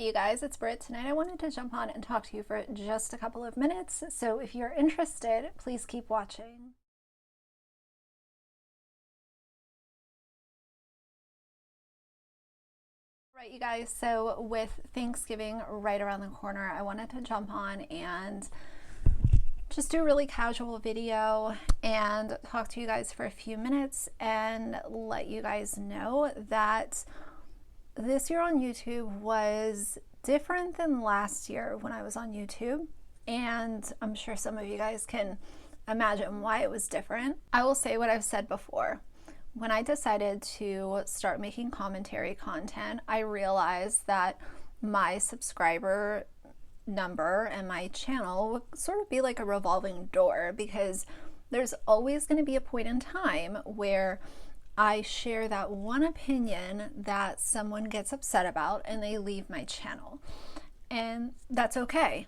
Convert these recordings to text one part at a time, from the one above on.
you guys, it's Britt. Tonight I wanted to jump on and talk to you for just a couple of minutes, so if you're interested, please keep watching. Right, you guys, so with Thanksgiving right around the corner, I wanted to jump on and just do a really casual video and talk to you guys for a few minutes and let you guys know that this year on YouTube was different than last year when I was on YouTube, and I'm sure some of you guys can imagine why it was different. I will say what I've said before. When I decided to start making commentary content, I realized that my subscriber number and my channel would sort of be like a revolving door, because there's always going to be a point in time where I share that one opinion that someone gets upset about and they leave my channel. And that's okay.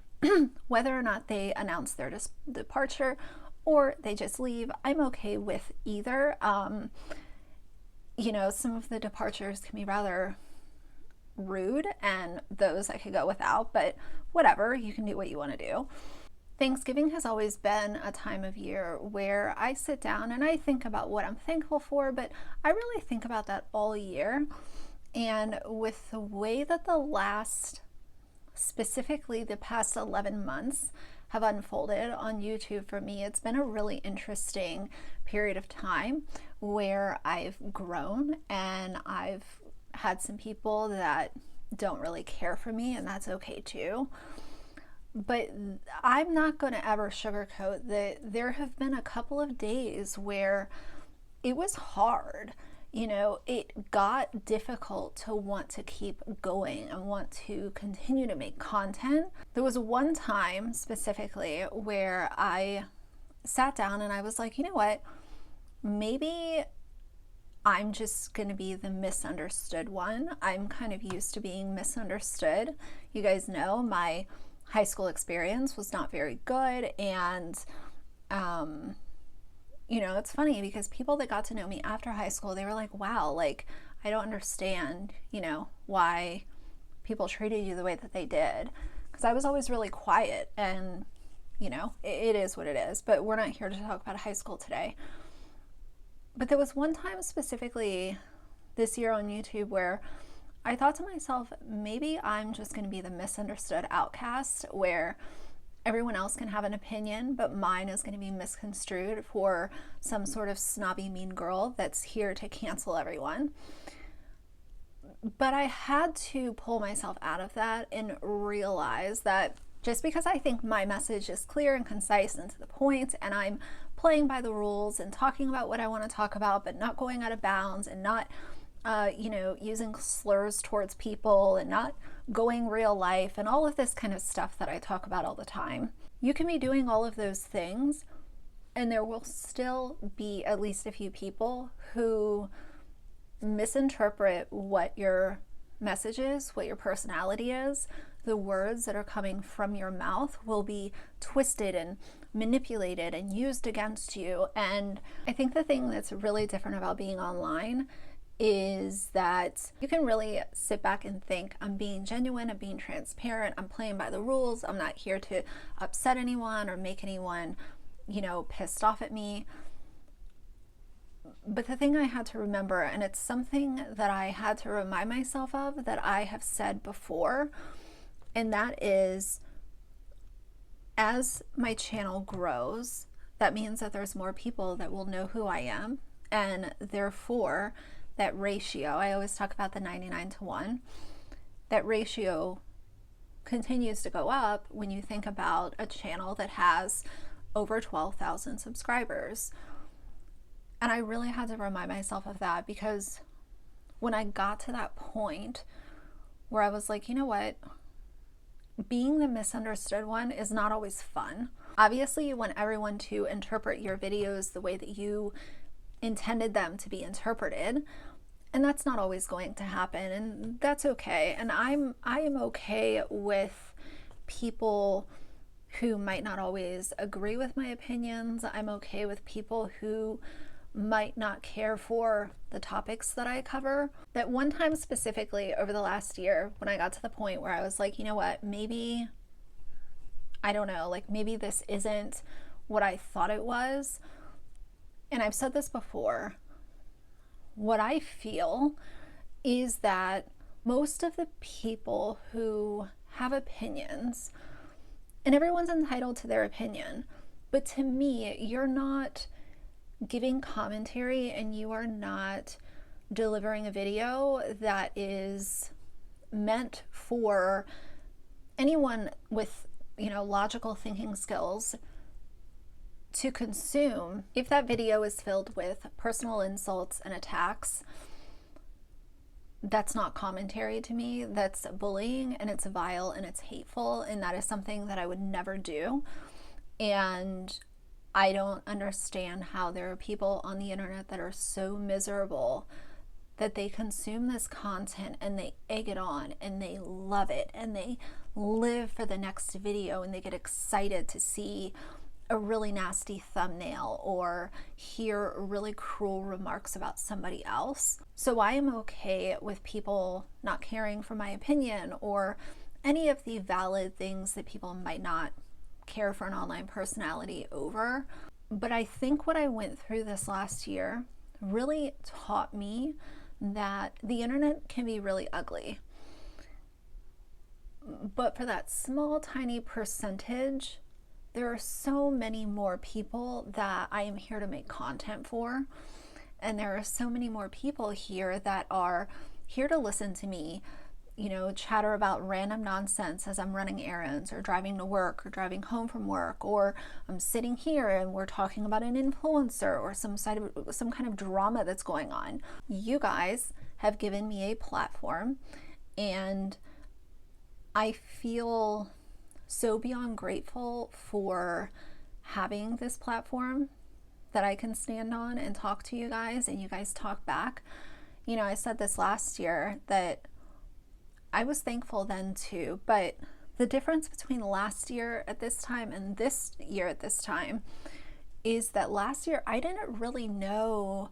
Whether or not they announce their departure or they just leave, I'm okay with either. You know, some of the departures can be rather rude, and those I could go without, but whatever, you can do what you want to do. Thanksgiving has always been a time of year where I sit down and I think about what I'm thankful for, but I really think about that all year. And with the way that specifically the past 11 months have unfolded on YouTube for me, it's been a really interesting period of time where I've grown and I've had some people that don't really care for me, and that's okay too. But I'm not going to ever sugarcoat that there have been a couple of days where it was hard. You know, it got difficult to want to keep going and want to continue to make content. There was one time specifically where I sat down and I was like, you know what, maybe I'm just going to be the misunderstood one. I'm kind of used to being misunderstood. You guys know my high school experience was not very good, and you know, it's funny because people that got to know me after high school, they were like, wow, like, I don't understand, you know, why people treated you the way that they did, because I was always really quiet, and you know, it is what it is. But we're not here to talk about high school today. But there was one time specifically this year on YouTube where I thought to myself, maybe I'm just going to be the misunderstood outcast, where everyone else can have an opinion, but mine is going to be misconstrued for some sort of snobby mean girl that's here to cancel everyone. But I had to pull myself out of that and realize that just because I think my message is clear and concise and to the point, and I'm playing by the rules and talking about what I want to talk about, but not going out of bounds and not you know, using slurs towards people and not going real life and all of this kind of stuff that I talk about all the time. You can be doing all of those things and there will still be at least a few people who misinterpret what your message is, what your personality is. The words that are coming from your mouth will be twisted and manipulated and used against you. And I think the thing that's really different about being online is that you can really sit back and think, I'm being genuine, I'm being transparent, I'm playing by the rules, I'm not here to upset anyone or make anyone, you know, pissed off at me. But the thing I had to remember, and it's something that I had to remind myself of that I have said before, and that is, as my channel grows, that means that there's more people that will know who I am, and therefore that ratio, I always talk about the 99-to-1, that ratio continues to go up when you think about a channel that has over 12,000 subscribers. And I really had to remind myself of that, because when I got to that point where I was like, you know what, being the misunderstood one is not always fun. Obviously, you want everyone to interpret your videos the way that you intended them to be interpreted, and that's not always going to happen, and that's okay. And I am okay with people who might not always agree with my opinions. I'm okay with people who might not care for the topics that I cover. That one time specifically over the last year, when I got to the point where I was like, you know what, maybe, I don't know, like maybe this isn't what I thought it was. And I've said this before, what I feel is that most of the people who have opinions, and everyone's entitled to their opinion, but to me, you're not giving commentary and you are not delivering a video that is meant for anyone with, you know, logical thinking skills to consume. If that video is filled with personal insults and attacks, that's not commentary to me. That's bullying, and it's vile and it's hateful, and that is something that I would never do. And I don't understand how there are people on the internet that are so miserable that they consume this content and they egg it on and they love it and they live for the next video and they get excited to see a really nasty thumbnail or hear really cruel remarks about somebody else. So I am okay with people not caring for my opinion or any of the valid things that people might not care for an online personality over. But I think what I went through this last year really taught me that the internet can be really ugly. But for that small, tiny percentage, there are so many more people that I am here to make content for. And there are so many more people here that are here to listen to me, you know, chatter about random nonsense as I'm running errands or driving to work or driving home from work, or I'm sitting here and we're talking about an influencer or some kind of drama that's going on. You guys have given me a platform, and I feel so beyond grateful for having this platform that I can stand on and talk to you guys and you guys talk back. You know, I said this last year that I was thankful then too, but the difference between last year at this time and this year at this time is that last year I didn't really know,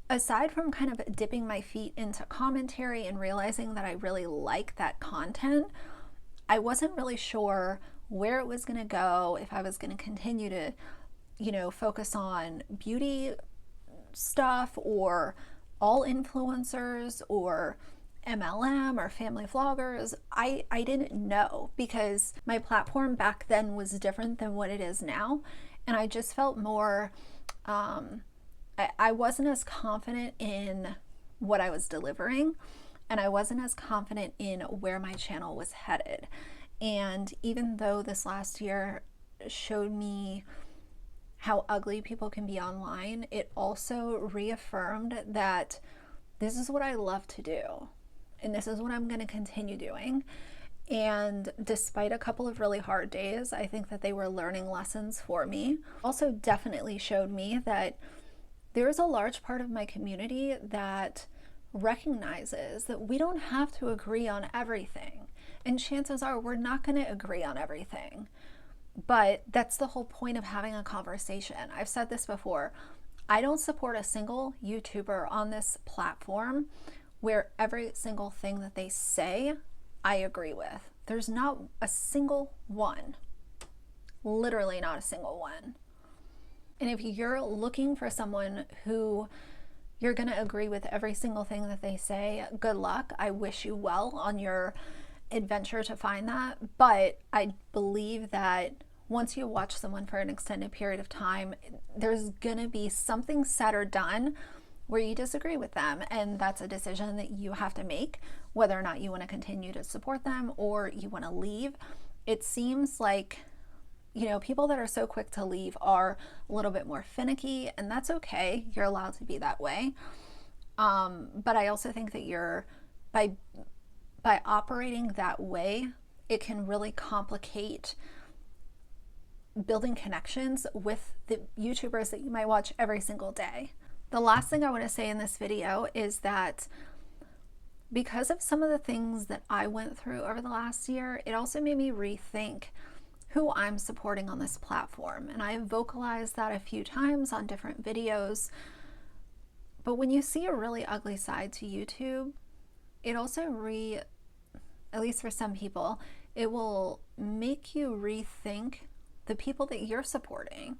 aside from kind of dipping my feet into commentary and realizing that I really like that content, I wasn't really sure where it was going to go, if I was going to continue to, you know, focus on beauty stuff or all influencers or MLM or family vloggers. I didn't know, because my platform back then was different than what it is now. And I just felt more, I wasn't as confident in what I was delivering, and I wasn't as confident in where my channel was headed. And even though this last year showed me how ugly people can be online, it also reaffirmed that this is what I love to do. And this is what I'm going to continue doing. And despite a couple of really hard days, I think that they were learning lessons for me. Also definitely showed me that there is a large part of my community that recognizes that we don't have to agree on everything. And chances are we're not going to agree on everything. But that's the whole point of having a conversation. I've said this before. I don't support a single YouTuber on this platform where every single thing that they say I agree with. There's not a single one. Literally not a single one. And if you're looking for someone who you're going to agree with every single thing that they say, good luck. I wish you well on your adventure to find that. But I believe that once you watch someone for an extended period of time, there's going to be something said or done where you disagree with them. And that's a decision that you have to make, whether or not you want to continue to support them or you want to leave. It seems like, you know, people that are so quick to leave are a little bit more finicky, and that's okay. You're allowed to be that way. But I also think that you're, by operating that way, it can really complicate building connections with the YouTubers that you might watch every single day. The last thing I want to say in this video is that because of some of the things that I went through over the last year, it also made me rethink who I'm supporting on this platform. And I have vocalized that a few times on different videos. But when you see a really ugly side to YouTube, it also at least for some people, it will make you rethink the people that you're supporting.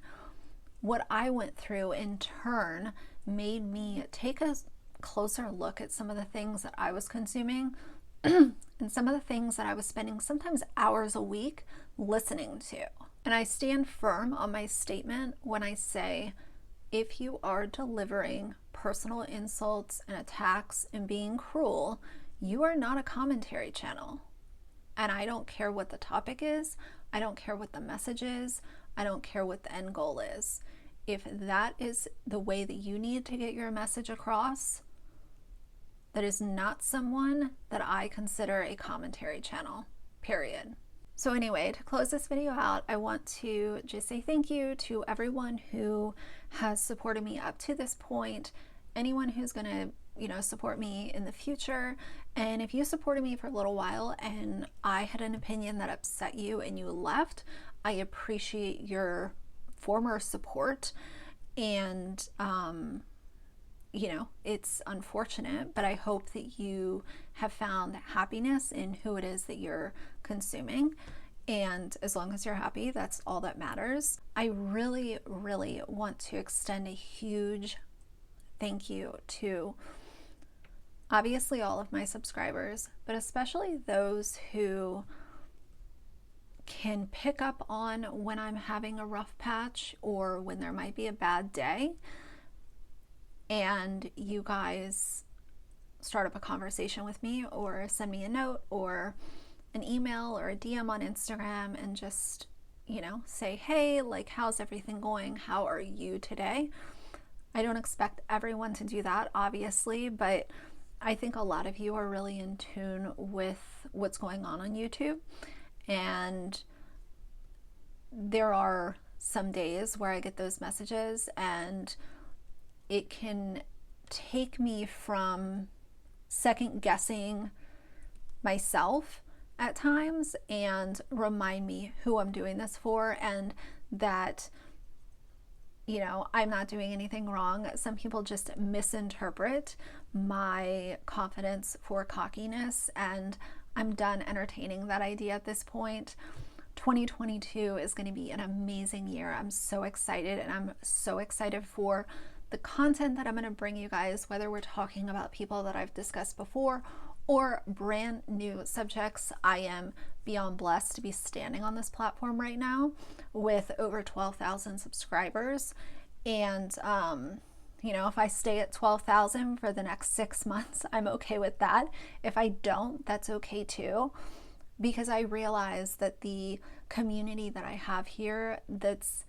What I went through in turn made me take a closer look at some of the things that I was consuming and some of the things that I was spending sometimes hours a week listening to. And I stand firm on my statement when I say, if you are delivering personal insults and attacks and being cruel, you are not a commentary channel. And I don't care what the topic is. I don't care what the message is. I don't care what the end goal is. If that is the way that you need to get your message across, that is not someone that I consider a commentary channel, period. So anyway, to close this video out, I want to just say thank you to everyone who has supported me up to this point, anyone who's going to support me in the future. And if you supported me for a little while and I had an opinion that upset you and you left, I appreciate your former support. And it's unfortunate, but I hope that you have found happiness in who it is that you're consuming. And as long as you're happy, that's all that matters. I really, really want to extend a huge thank you to obviously all of my subscribers, but especially those who can pick up on when I'm having a rough patch or when there might be a bad day, and you guys start up a conversation with me or send me a note or an email or a DM on Instagram and just, say, hey, like, how's everything going? How are you today? I don't expect everyone to do that, obviously, but I think a lot of you are really in tune with what's going on YouTube. And there are some days where I get those messages and it can take me from second guessing myself at times and remind me who I'm doing this for, and that I'm not doing anything wrong. Some people just misinterpret my confidence for cockiness, and I'm done entertaining that idea at this point. 2022 is going to be an amazing year. I'm so excited, and I'm so excited for the content that I'm going to bring you guys, whether we're talking about people that I've discussed before or brand new subjects. I am beyond blessed to be standing on this platform right now with over 12,000 subscribers. And, if I stay at 12,000 for the next 6 months, I'm okay with that. If I don't, that's okay too, because I realize that the community that I have here, that's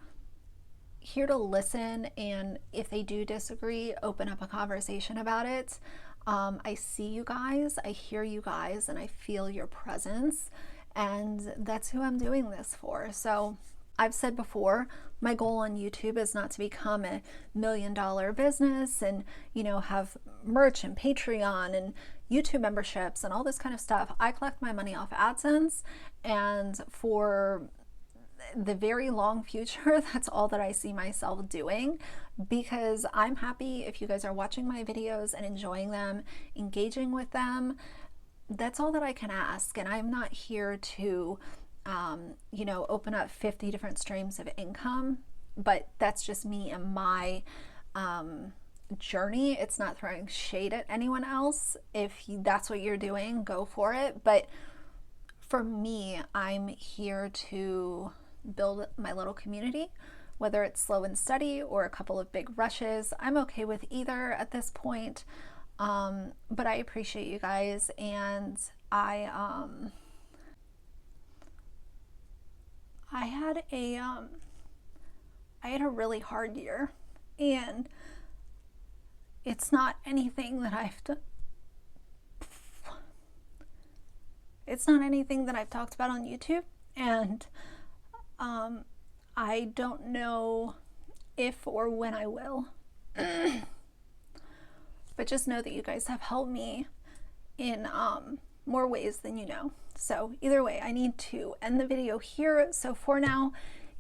here to listen, and if they do disagree, open up a conversation about it. I see you guys, I hear you guys, and I feel your presence, and that's who I'm doing this for. So I've said before, my goal on YouTube is not to become $1 million business and, have merch and Patreon and YouTube memberships and all this kind of stuff. I collect my money off AdSense, and for the very long future, that's all that I see myself doing, because I'm happy if you guys are watching my videos and enjoying them, engaging with them. That's all that I can ask. And I'm not here to open up 50 different streams of income, but that's just me and my journey. It's not throwing shade at anyone else. If that's what you're doing, go for it. But for me, I'm here to build my little community, whether it's slow and steady or a couple of big rushes. I'm okay with either at this point. But I appreciate you guys, and I had a really hard year, and it's not anything that I've done. It's not anything that I've talked about on YouTube, and I don't know if or when I will. But just know that you guys have helped me in more ways than you know. So either way, I need to end the video here. So for now,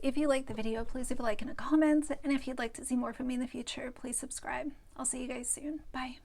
If you liked the video, please leave a like and a comment. And if you'd like to see more from me in the future, please subscribe. I'll see you guys soon. Bye.